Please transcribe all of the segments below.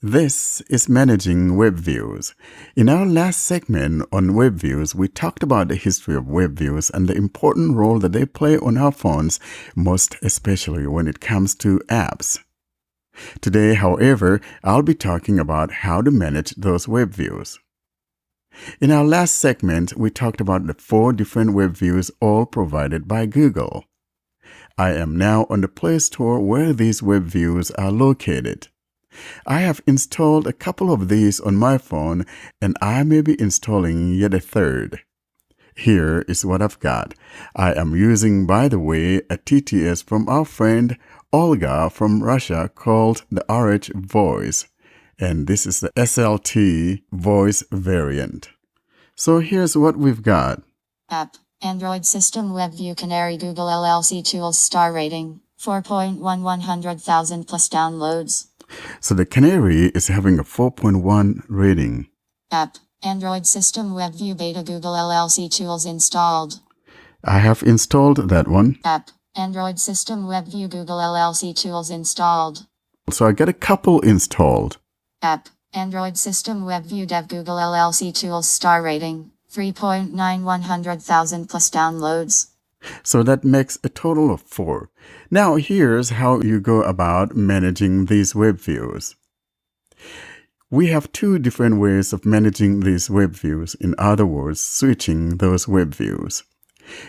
This is Managing WebViews. In our last segment on WebViews, we talked about the history of WebViews and the important role that they play on our phones, most especially when it comes to apps. Today, however, I'll be talking about how to manage those WebViews. In our last segment, we talked about the 4 different WebViews, all provided by Google. I am now on the Play Store where these WebViews are located. I have installed a couple of these on my phone, and I may be installing yet a third. Here is what I've got. I am using, by the way, a TTS from our friend Olga from Russia called the RH Voice, and this is the SLT Voice variant. So here's what we've got. App, Android System WebView Canary Google LLC Tools Star Rating, 4.1 plus downloads. So the Canary is having a 4.1 rating. App, Android System WebView Beta Google LLC Tools installed. I have installed that one. App, Android System WebView Google LLC Tools installed. So I get a couple installed. App, Android System WebView Dev Google LLC Tools Star Rating, 3.9 plus downloads. So that makes a total of 4. Now here's how you go about managing these WebViews. We have 2 different ways of managing these WebViews, in other words, switching those WebViews.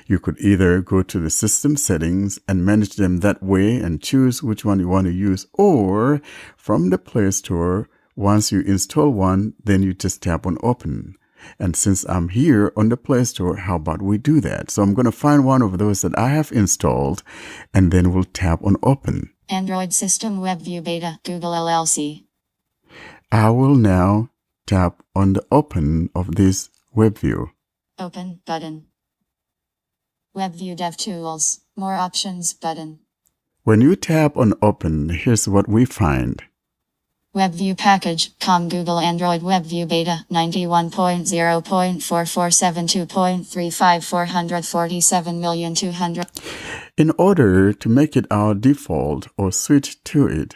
You could either go to the system settings and manage them that way and choose which one you want to use, or from the Play Store, once you install one, then you just tap on Open. And since I'm here on the Play Store, how about we do that? So I'm going to find one of those that I have installed, and then we'll tap on Open. Android System WebView Beta Google LLC. I will now tap on the Open of this WebView. Open button. WebView DevTools, More Options button. When you tap on Open, here's what we find. WebView package, Google Android WebView Beta, 91.0.4472.35 447,200,000. In order to make it our default or switch to it,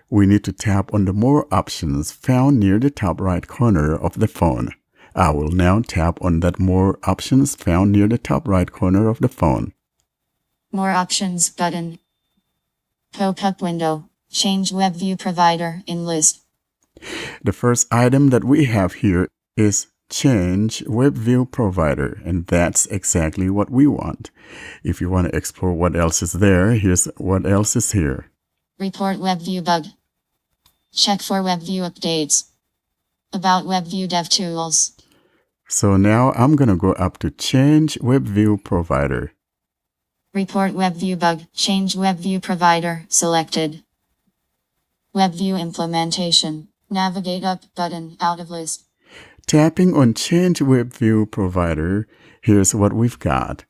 we need to tap on the More Options found near the top right corner of the phone. I will now tap on that More Options found near the top right corner of the phone. More Options button. Pop-up window. Change WebView provider in list. The first item that we have here is Change WebView provider, and that's exactly what we want. If you want to explore what else is there, here's what else is here. Report WebView bug. Check for WebView updates. About WebView DevTools. So now I'm going to go up to Change WebView provider. Report WebView bug. Change WebView provider selected. WebView implementation. Navigate up button out of list. Tapping on Change WebView provider, here's what we've got.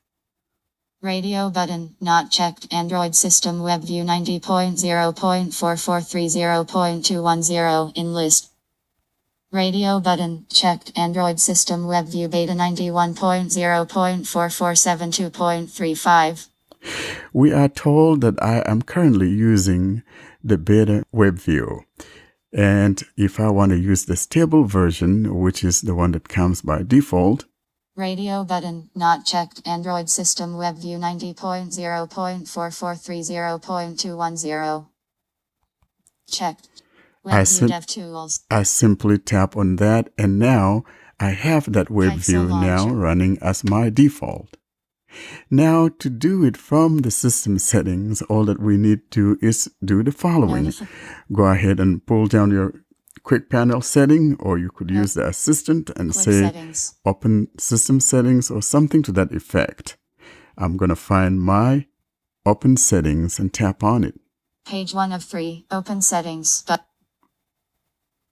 Radio button not checked. Android System WebView 90.0.4430.210 in list. Radio button checked. Android System WebView Beta 91.0.4472.35. We are told that I am currently using the beta WebView. And if I want to use the stable version, which is the one that comes by default, radio button not checked. Android System WebView 90.0.4430.210. Checked. WebView DevTools. I simply tap on that, and now I have that WebView now running as my default. Now, to do it from the system settings, all that we need to do is do the following. Go ahead and pull down your quick panel setting, or you could use the assistant and say settings. Open system settings or something to that effect. I'm going to find my open settings and tap on it. Page 1 of 3, open settings.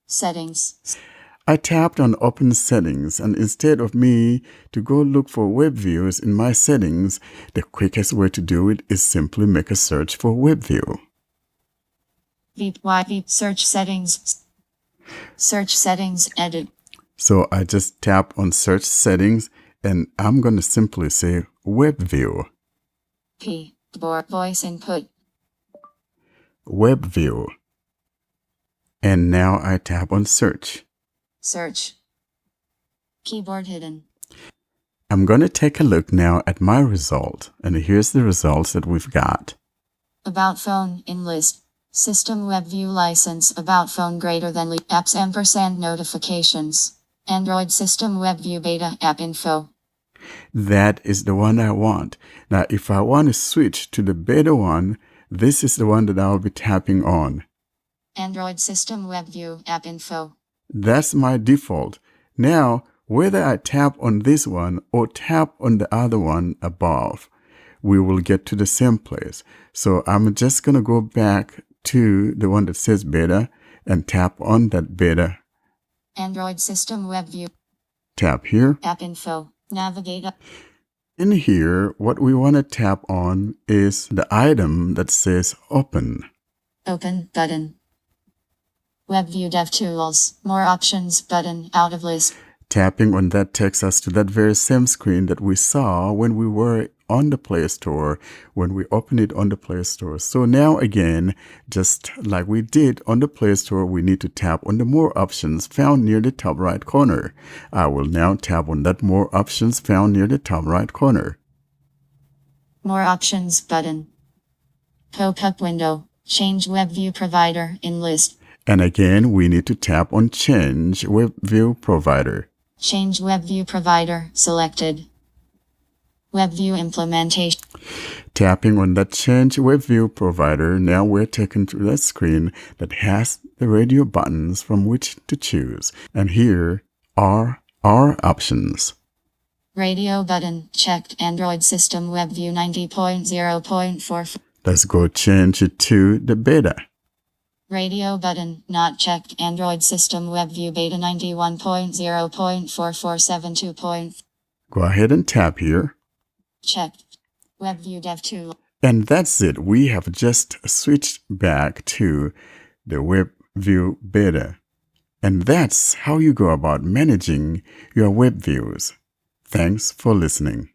Settings. I tapped on Open Settings, and instead of me to go look for WebViews in my settings, the quickest way to do it is simply make a search for WebView. Search settings. Search settings, edit. So I just tap on Search Settings, and I'm going to simply say WebView. Voice input. WebView. And now I tap on search. Search. Keyboard hidden. I'm going to take a look now at my result, and here's the results that we've got. About phone in list. System WebView license about phone greater than apps ampersand notifications. Android system WebView beta app info. That is the one I want. Now, if I want to switch to the beta one, this is the one that I'll be tapping on. Android system WebView app info. That's my default. Now, whether I tap on this one or tap on the other one above, we will get to the same place. So I'm just going to go back to the one that says beta and tap on that beta. Android system WebView. Tap here. App info. Navigate up. In here, what we want to tap on is the item that says open. Open button. WebView DevTools. More options button out of list. Tapping on that takes us to that very same screen that we saw when we were on the Play Store, when we opened it on the Play Store. So now again, just like we did on the Play Store, we need to tap on the More Options found near the top right corner. I will now tap on that More Options found near the top right corner. More options button. Pop-up window. Change WebView provider in list. And again, we need to tap on Change WebView Provider. Change WebView provider selected. WebView implementation. Tapping on that Change WebView Provider, now we're taken to that screen that has the radio buttons from which to choose. And here are our options. Radio button checked. Android system WebView 90.0.4. Let's go change it to the beta. Radio button not checked. Android system WebView beta 91.0.4472. Go ahead and tap here. Checked. WebView DevTool. And that's it. We have just switched back to the WebView beta. And that's how you go about managing your web views. Thanks for listening.